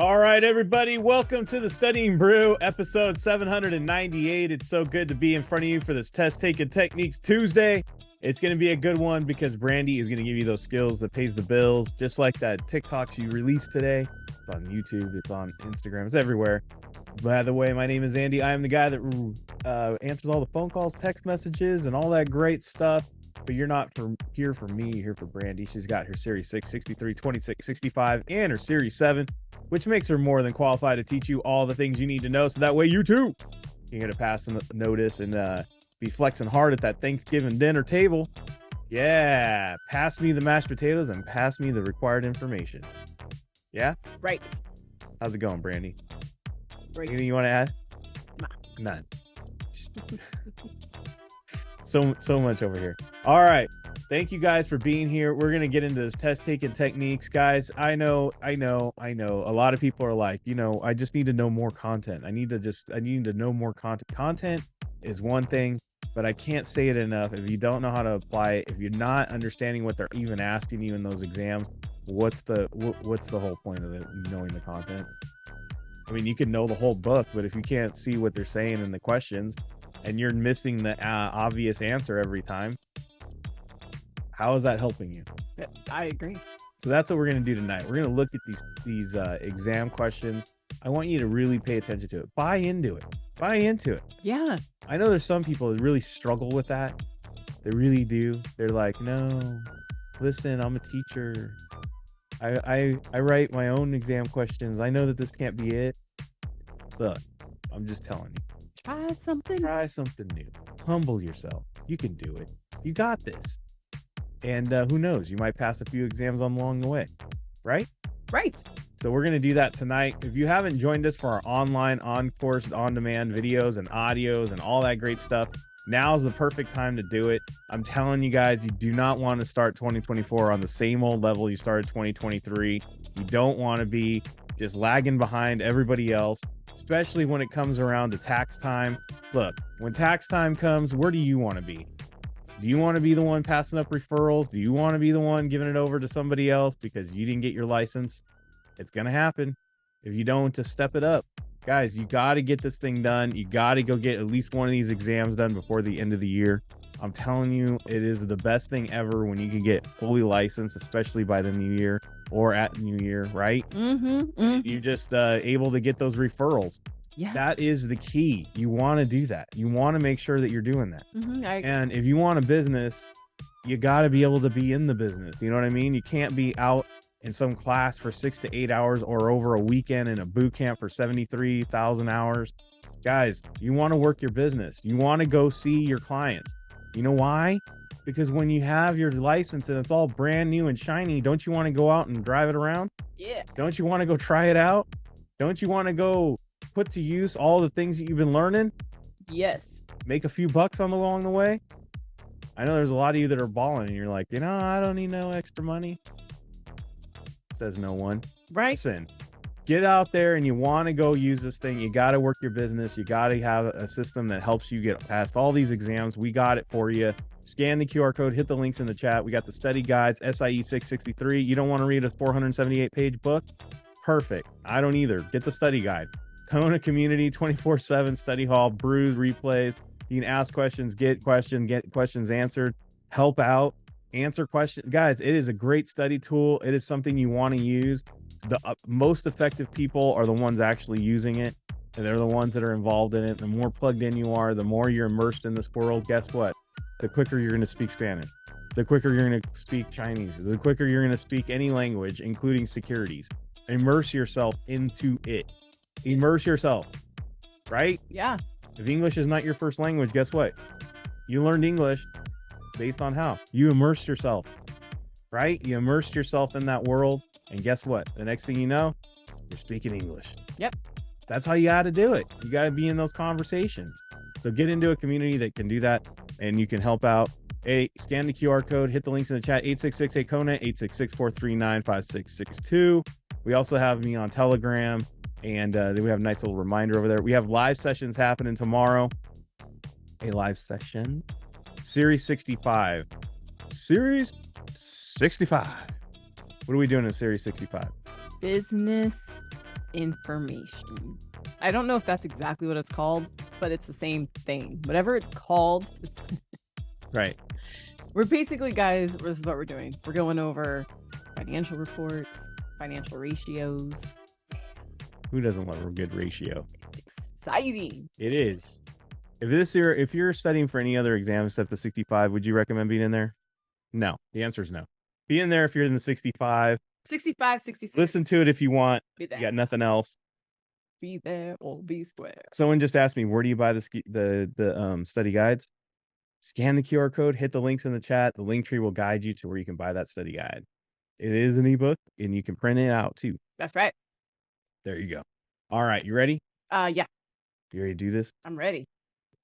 All right, everybody, welcome to the Studying Brew, episode 798. It's so good to be in front of you for this Test Taking Techniques Tuesday. It's going to be a good one because Brandy is going to give you those skills that pays the bills, just like that TikTok she released today. It's on YouTube, it's on Instagram, it's everywhere. By the way, my name is Andy. I am the guy that answers all the phone calls, text messages, and all that great stuff. But you're not here for me, you're here for Brandy. She's got her Series 6, 63, 26, 65, and her Series 7, which makes her more than qualified to teach you all the things you need to know. So that way you too can get a passing notice and be flexing hard at that Thanksgiving dinner table. Yeah, pass me the mashed potatoes and pass me the required information. Yeah? Right. How's it going, Brandy? Right. Anything you want to add? Nah. None. So much over here. All right. Thank you guys for being here. We're going to get into this test taking techniques, guys. I know. A lot of people are like, I just need to know more content. I need to know more content. Content is one thing, but I can't say it enough. If you don't know how to apply it, if you're not understanding what they're even asking you in those exams, what's the whole point of it, knowing the content? I mean, you can know the whole book, but if you can't see what they're saying in the questions and you're missing the obvious answer every time, how is that helping you? I agree. So that's what we're going to do tonight. We're going to look at these exam questions. I want you to really pay attention to it. Buy into it. Yeah. I know there's some people that really struggle with that. They really do. They're like, no, listen, I'm a teacher. I write my own exam questions. I know that this can't be it. Look, I'm just telling you. Try something new. Humble yourself. You can do it. You got this. And who knows? You might pass a few exams along the way. Right? Right. So we're going to do that tonight. If you haven't joined us for our online, on-course, on-demand videos and audios and all that great stuff, now's the perfect time to do it. I'm telling you guys, you do not want to start 2024 on the same old level you started 2023. You don't want to be just lagging behind everybody else, especially when it comes around to tax time. Look, when tax time comes, where do you want to be? Do you want to be the one passing up referrals? Do you want to be the one giving it over to somebody else because you didn't get your license? It's going to happen. If you don't, just step it up. Guys, you got to get this thing done. You got to go get at least one of these exams done before the end of the year. I'm telling you, it is the best thing ever when you can get fully licensed, especially by the new year or at New Year, right? You're just able to get those referrals. Yeah. That is the key. You want to do that. You want to make sure that you're doing that. And if you want a business, you got to be able to be in the business. You know what I mean? You can't be out in some class for 6 to 8 hours or over a weekend in a boot camp for 73,000 hours. Guys, you want to work your business. You want to go see your clients. You know why? Because when you have your license and it's all brand new and shiny, don't you want to go out and drive it around? Yeah. Don't you want to go try it out? Don't you want to go put to use all the things that you've been learning? Yes. Make a few bucks along the way? I know there's a lot of you that are balling and you're like, I don't need no extra money. Says no one. Right. Listen, get out there and you want to go use this thing. You got to work your business. You got to have a system that helps you get past all these exams. We got it for you. Scan the QR code, hit the links in the chat. We got the study guides, SIE 663. You don't want to read a 478 page book? Perfect. I don't either. Get the study guide. Kona community 24/7 study hall, brews, replays. You can ask questions, get questions answered, help out, answer questions. Guys, it is a great study tool. It is something you want to use. The most effective people are the ones actually using it, and they're the ones that are involved in it. The more plugged in you are, the more you're immersed in this world. Guess what? The quicker you're going to speak Spanish. The quicker you're going to speak Chinese. The quicker you're going to speak any language, including securities. Immerse yourself into it. Immerse yourself, right? Yeah. If English is not your first language, guess what? You learned English based on how? You immersed yourself, right? You immersed yourself in that world, and guess what? The next thing you know, you're speaking English. Yep. That's how you got to do it. You got to be in those conversations. So get into a community that can do that, and you can help out. Hey, scan the QR code, hit the links in the chat, 866-8KONA, 866-439-5662. We also have me on Telegram, and then we have a nice little reminder over there. We have live sessions happening tomorrow. A live session. Series 65. Series 65. What are we doing in Series 65? Business information. I don't know if that's exactly what it's called, but it's the same thing. Whatever it's called. Right. We're basically, guys, this is what we're doing. We're going over financial reports, financial ratios. Who doesn't love a good ratio? It's exciting. It is. If you're studying for any other exam except the 65, would you recommend being in there? No. The answer is no. Be in there if you're in the 65. 65, 66. Listen to it if you want. Be there. You got nothing else. Be there or be square. Someone just asked me, where do you buy the study guides? Scan the QR code, hit the links in the chat. The link tree will guide you to where you can buy that study guide. It is an ebook, and you can print it out too. That's right. There you go. All right, you ready? Yeah. You ready to do this? I'm ready.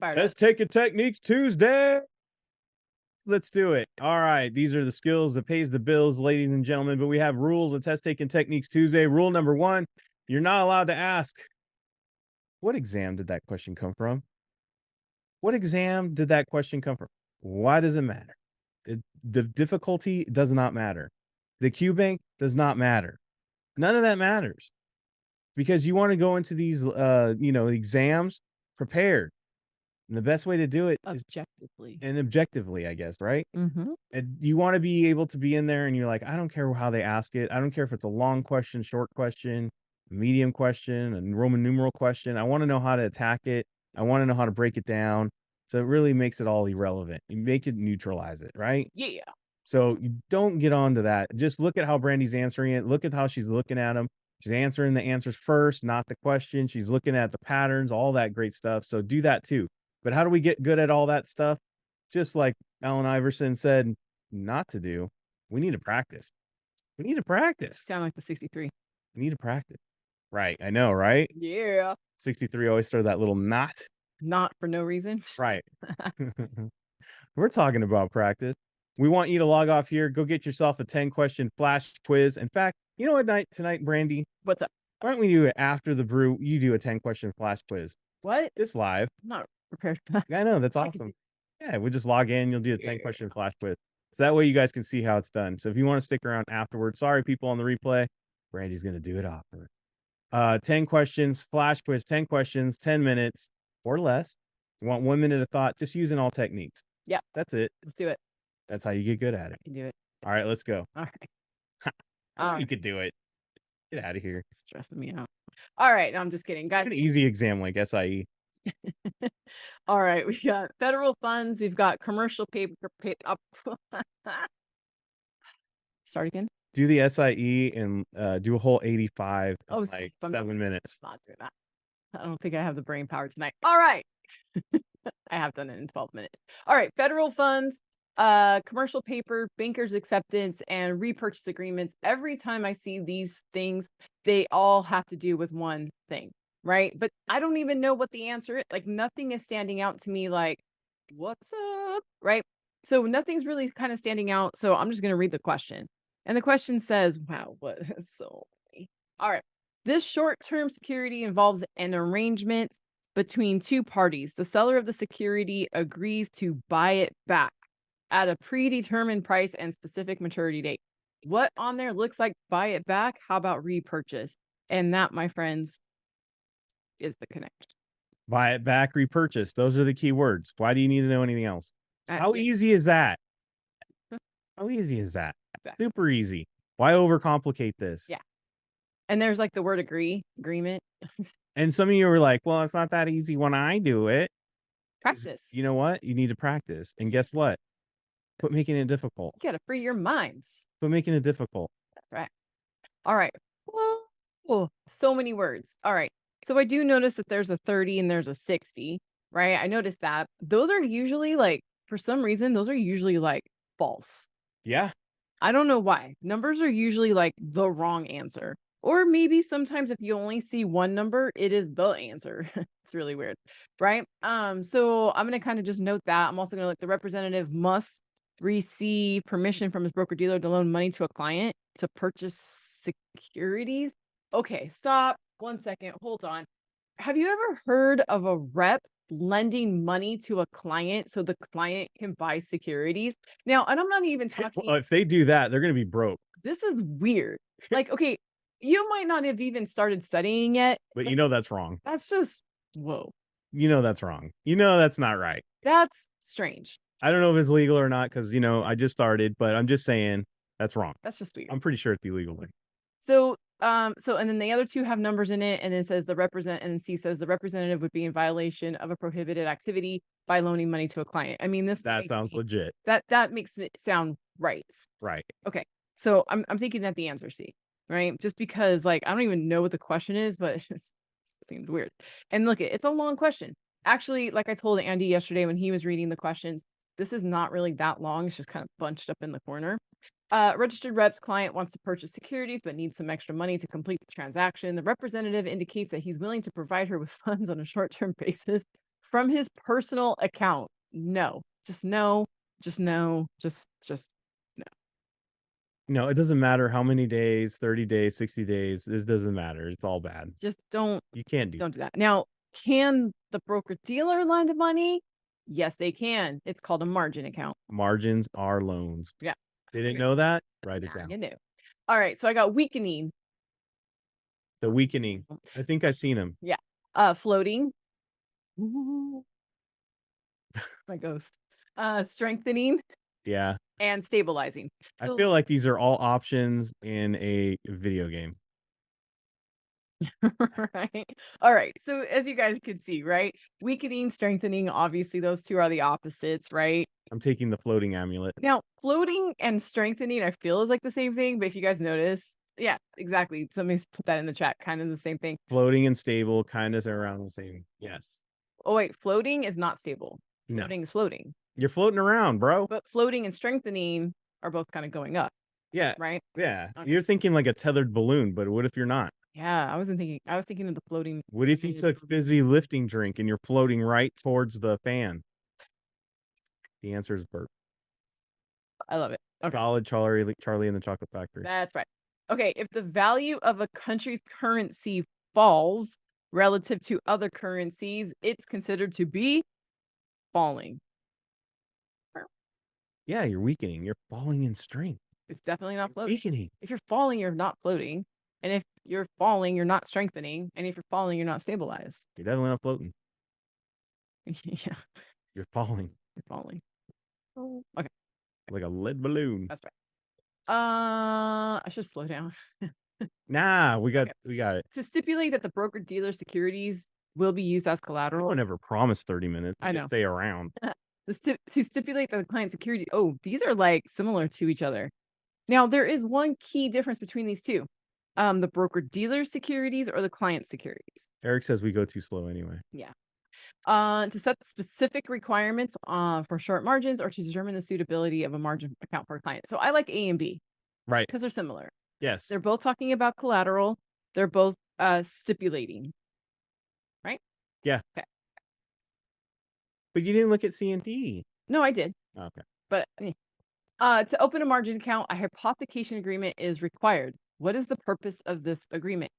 Let's take a Techniques Tuesday. Let's do it. All right. These are the skills that pays the bills, ladies and gentlemen. But we have rules of Test Taking Techniques Tuesday. Rule number 1, you're not allowed to ask, what exam did that question come from? What exam did that question come from? Why does it matter? The difficulty does not matter. The Q bank does not matter. None of that matters. Because you want to go into these exams prepared. And the best way to do it is objectively, I guess, right? Mm-hmm. And you want to be able to be in there and you're like, I don't care how they ask it. I don't care if it's a long question, short question, medium question, a Roman numeral question. I want to know how to attack it. I want to know how to break it down. So it really makes it all irrelevant. You make it neutralize it, right? Yeah. So you don't get onto that. Just look at how Brandy's answering it. Look at how she's looking at them. She's answering the answers first, not the question. She's looking at the patterns, all that great stuff. So do that too. But how do we get good at all that stuff? Just like Allen Iverson said not to do, we need to practice. We need to practice. Sound like the 63. We need to practice. Right. I know, right? Yeah. 63 always throw that little knot. Not for no reason. Right. We're talking about practice. We want you to log off here. Go get yourself a 10-question flash quiz. In fact, you know what tonight, Brandy? What's up? Why don't we do it after the brew? You do a 10-question flash quiz. What? It's live. I'm not prepared for that. I know. That's awesome. Yeah, we'll just log in. You'll do a 10-question flash quiz. So that way you guys can see how it's done. So if you want to stick around afterwards, sorry, people on the replay, Brandy's going to do it after. 10 questions, flash quiz, 10 questions, 10 minutes or less. You want 1 minute of thought, just using all techniques. Yep. That's it. Let's do it. That's how you get good at it. I can do it. All right, let's go. All right. You could do it. Get out of here. It's stressing me out. All right. No, I'm just kidding. Guys. An easy exam like SIE. All right. We got federal funds. We've got commercial paper. Start again. Do the SIE and do a whole 85 in like 7 minutes. Not doing that. I don't think I have the brain power tonight. All right. I have done it in 12 minutes. All right. Federal funds, commercial paper, banker's acceptance, and repurchase agreements. Every time I see these things, they all have to do with one thing, right? But I don't even know what the answer is. Like, nothing is standing out to me like, what's up, right? So nothing's really kind of standing out. So I'm just going to read the question. And the question says, wow, what is so funny. All right. This short-term security involves an arrangement between two parties. The seller of the security agrees to buy it back at a predetermined price and specific maturity date. What on there looks like buy it back? How about repurchase? And that, my friends, is the connection. Buy it back, repurchase. Those are the key words. Why do you need to know anything else? How easy is that? How easy is that? Exactly. Super easy. Why overcomplicate this? Yeah. And there's like the word agreement. And some of you are like, well, it's not that easy when I do it. Practice. You know what? You need to practice. And guess what? Quit making it difficult. You got to free your minds. Quit making it difficult. That's right. All right. Whoa. So many words. All right. So I do notice that there's a 30 and there's a 60, right? I noticed that. Those are usually like, for some reason, those are usually like false. Yeah. I don't know why. Numbers are usually like the wrong answer. Or maybe sometimes if you only see one number, it is the answer. It's really weird, right? So I'm going to kind of just note that. I'm also going to the representative must receive permission from his broker dealer to loan money to a client to purchase securities. Okay, stop. 1 second. Hold on. Have you ever heard of a rep lending money to a client so the client can buy securities? Now, and I'm not even talking. Well, if they do that, they're going to be broke. This is weird. Like, okay, You might not have even started studying yet, But but you know that's wrong. that's just whoa. You know that's wrong. You know that's not right. That's strange. I don't know if it's legal or not because I just started, but I'm just saying that's wrong. That's just weird. I'm pretty sure it's illegal. And then the other two have numbers in it, and it says and C says the representative would be in violation of a prohibited activity by loaning money to a client. I mean, That sounds legit. that makes it sound right. Right. Okay. So I'm thinking that the answer C, right? Just because like I don't even know what the question is, but it just seems weird. And look, it's a long question. Actually, like I told Andy yesterday when he was reading the questions, this is not really that long. It's just kind of bunched up in the corner. Registered rep's client wants to purchase securities but needs some extra money to complete the transaction. The representative indicates that he's willing to provide her with funds on a short-term basis from his personal account. No, just no, just no, just no. No, it doesn't matter how many days, 30 days, 60 days. This doesn't matter. It's all bad. Just don't You can't do don't do that. Now, can the broker dealer lend money? Yes, they can. It's called a margin account. margins are loans. Yeah. Didn't know that? Write it Nah, down. you knew. All right, so I got weakening. The weakening. I think I've seen them. Yeah. Floating. Ooh. My ghost. Strengthening Yeah. and stabilizing. I feel like these are all options in a video game. Right. All right. So as you guys could see, right? Weakening, strengthening, obviously those two are the opposites, right? I'm taking the floating amulet. Now, floating and strengthening, I feel is like the same thing, but if you guys notice, yeah, exactly. Somebody put that in the chat, kind of the same thing. Floating and stable kind of around the same. Yes. Oh, wait, floating is not stable. No. Floating is floating. You're floating around, bro. But floating and strengthening are both kind of going up. Yeah. Right? Yeah. Okay. You're thinking like a tethered balloon, but what if you're not? Yeah, I was thinking of the floating. What if you took fizzy lifting drink and you're floating right towards the fan? The answer is burp. I love it. Okay. Solid Charlie and the Chocolate Factory. That's right. Okay, if the value of a country's currency falls relative to other currencies, it's considered to be falling. Yeah, you're weakening. You're falling in strength. It's definitely not floating. Weakening. If you're falling, you're not floating. And if you're falling, you're not strengthening. And if you're falling, you're not stabilized. You're definitely not floating. Yeah, You're falling. you're falling. Oh, okay, Like a lead balloon. that's right. I should slow down. Nah, we got it. To stipulate that the broker-dealer securities will be used as I collateral. would never promise 30 minutes. I know. Stay around. To stipulate that the client security. Oh, these are like similar to each other. Now, there is one key difference between these two. The broker-dealer securities or the client securities. Eric says we go too slow anyway. Yeah. To set specific requirements for short margins or to determine the suitability of a margin account for a client. So I like A and B. Right. Because they're similar. Yes. They're both talking about collateral. They're both stipulating. Right? Yeah. Okay. But you didn't look at C and D. No, I did. Okay. But to open a margin account, a hypothecation agreement is required. What is the purpose of this agreement?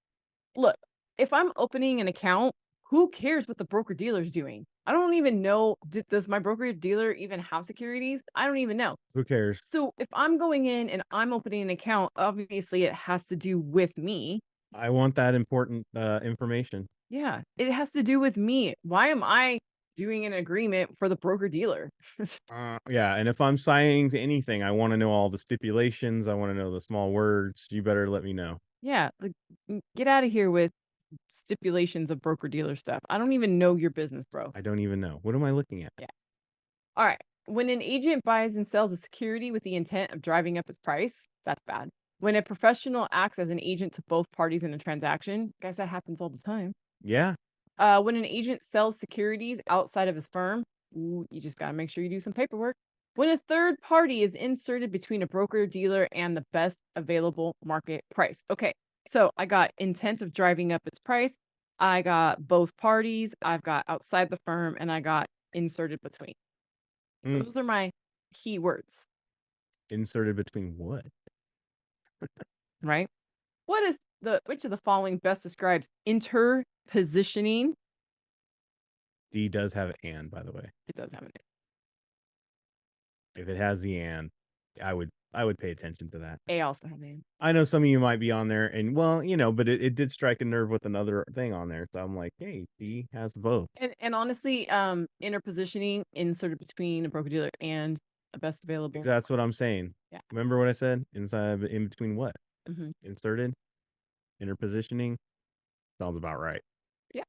Look, if I'm opening an account, who cares what the broker dealer is doing? I don't even know. Does my broker dealer even have securities? I don't even know. Who cares? So if I'm going in and I'm opening an account, obviously it has to do with me. I want that important information. Yeah, it has to do with me. Why am I doing an agreement for the broker dealer? Yeah, and if I'm signing to anything, I want to know all the stipulations. I want to know the small words. You better let me know. Yeah, like, get out of here with stipulations of broker dealer stuff. I don't even know your business, bro. I don't even know. What am I looking at? Yeah. All right. When an agent buys and sells a security with the intent of driving up its price, that's bad. When a professional acts as an agent to both parties in a transaction, guys, that happens all the time. Yeah. When an agent sells securities outside of his firm, you just got to make sure you do some paperwork. When a third party is inserted between a broker dealer and the best available market price. Okay, so I got intent of driving up its price. I got both parties. I've got outside the firm, and I got inserted between. Those are my key words. Inserted between what? Right? Which of the following best describes interpositioning? D does have an, by the way. It does have an. If it has the and, I would I would pay attention to that. A also has A. I know some of you might be on there, and well, but it did strike a nerve with another thing on there. So I'm like, hey, B has both. And honestly, interpositioning inserted between a broker dealer and a best available. That's what I'm saying. Yeah. Remember what I said? Inside, in between what? Mm-hmm. Inserted, interpositioning. Sounds about right. Yeah.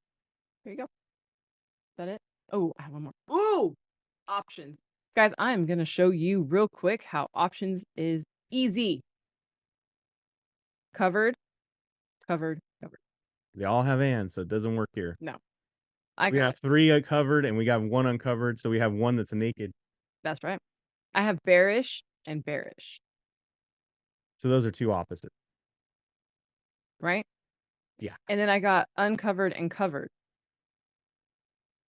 There you go. Is that it? Oh, I have one more. Ooh, options. Guys, I'm going to show you real quick how options is easy. Covered, covered, covered. They all have and, so it doesn't work here. No. We have 3 covered and we got 1 uncovered, so we have 1 that's naked. That's right. I have bearish and bearish. So those are 2 opposites. Right? Yeah. And then I got uncovered and covered.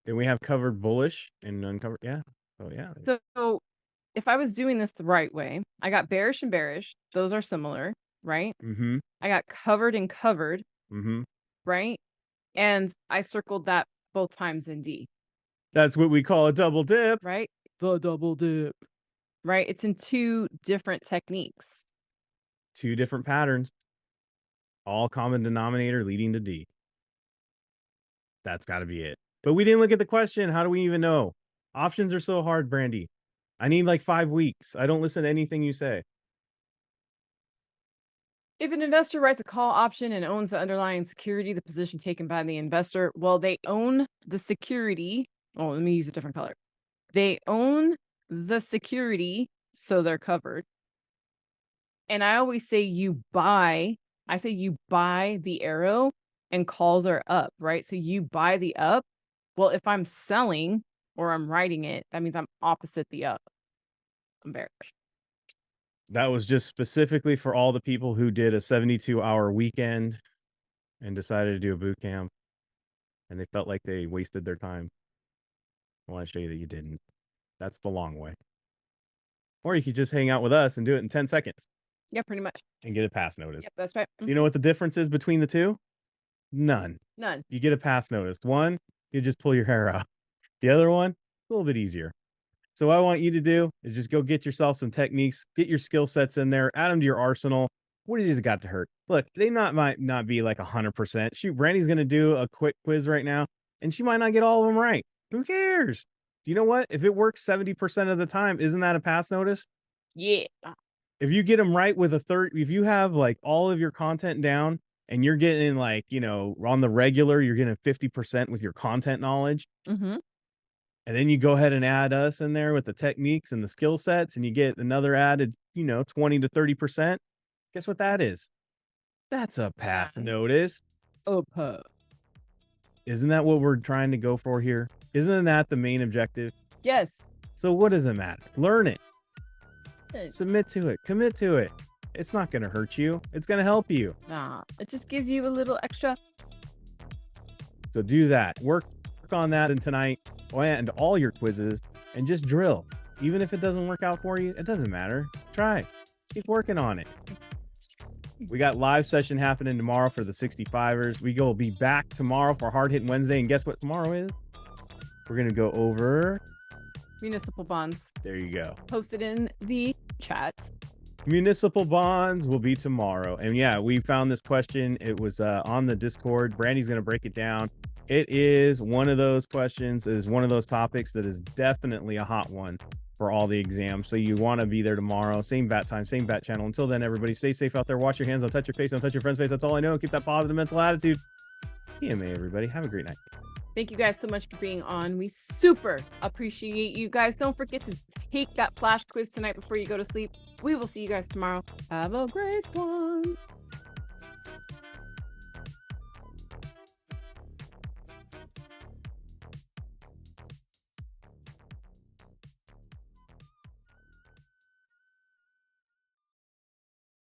And we have covered bullish and uncovered. Yeah. Oh, yeah. So if I was doing this the right way, I got bearish and bearish. Those are similar, right? Mm-hmm. I got covered and covered. Mm-hmm. Right? And I circled that both times in D. That's what we call a double dip. Right? The double dip. Right? It's in 2 different techniques. 2 different patterns. All common denominator leading to D. That's got to be it. But we didn't look at the question. How do we even know? Options are so hard, Brandy. I need like 5 weeks. I don't listen to anything you say. If an investor writes a call option and owns the underlying security, the position taken by the investor, well, they own the security. Oh, let me use a different color. They own the security, so they're covered. And I always say you buy the arrow and calls are up, right? So you buy the up. Well, if I'm selling or I'm writing it, that means I'm opposite the up. I'm bearish. That was just specifically for all the people who did a 72-hour weekend and decided to do a boot camp, and they felt like they wasted their time. I want to show you that you didn't. That's the long way. Or you could just hang out with us and do it in 10 seconds. Yeah, pretty much. And get a pass notice. Yep, that's right. You know what the difference is between the 2? None. None. You get a pass notice. One, you just pull your hair out. The other one, a little bit easier. So what I want you to do is just go get yourself some techniques, get your skill sets in there, add them to your arsenal. What has got to hurt? Look, they might not be like 100%. Shoot, Brandy's going to do a quick quiz right now, and she might not get all of them right. Who cares? Do you know what? If it works 70% of the time, isn't that a pass notice? Yeah. If you get them right with a third, if you have like all of your content down and you're getting like, on the regular, you're getting 50% with your content knowledge. Mm-hmm. And then you go ahead and add us in there with the techniques and the skill sets, and you get another added, 20 to 30%. Guess what that is? That's a pass notice. Isn't that what we're trying to go for here? Isn't that the main objective? Yes. So what does it matter? Learn it. Yes. Submit to it. Commit to it. It's not going to hurt you. It's going to help you. Nah, it just gives you a little extra. So do that. Work on that tonight and all your quizzes, and just drill. Even if it doesn't work out for you, it doesn't matter. Try. Keep working on it. We got live session happening tomorrow for the 65ers. We will be back tomorrow for Hard Hitting Wednesday. And guess what tomorrow is? We're going to go over Municipal bonds. There you go. Posted in the chat. Municipal bonds will be tomorrow. And yeah, we found this question. It was on the Discord. Brandy's going to break it down. It is one of those questions. It is one of those topics that is definitely a hot one for all the exams. So you want to be there tomorrow. Same bat time, same bat channel. Until then, everybody stay safe out there. Wash your hands. Don't touch your face. Don't touch your friend's face. That's all I know. Keep that positive mental attitude. PMA, everybody. Have a great night. Thank you guys so much for being on. We super appreciate you guys. Don't forget to take that flash quiz tonight before you go to sleep. We will see you guys tomorrow. Have a great one.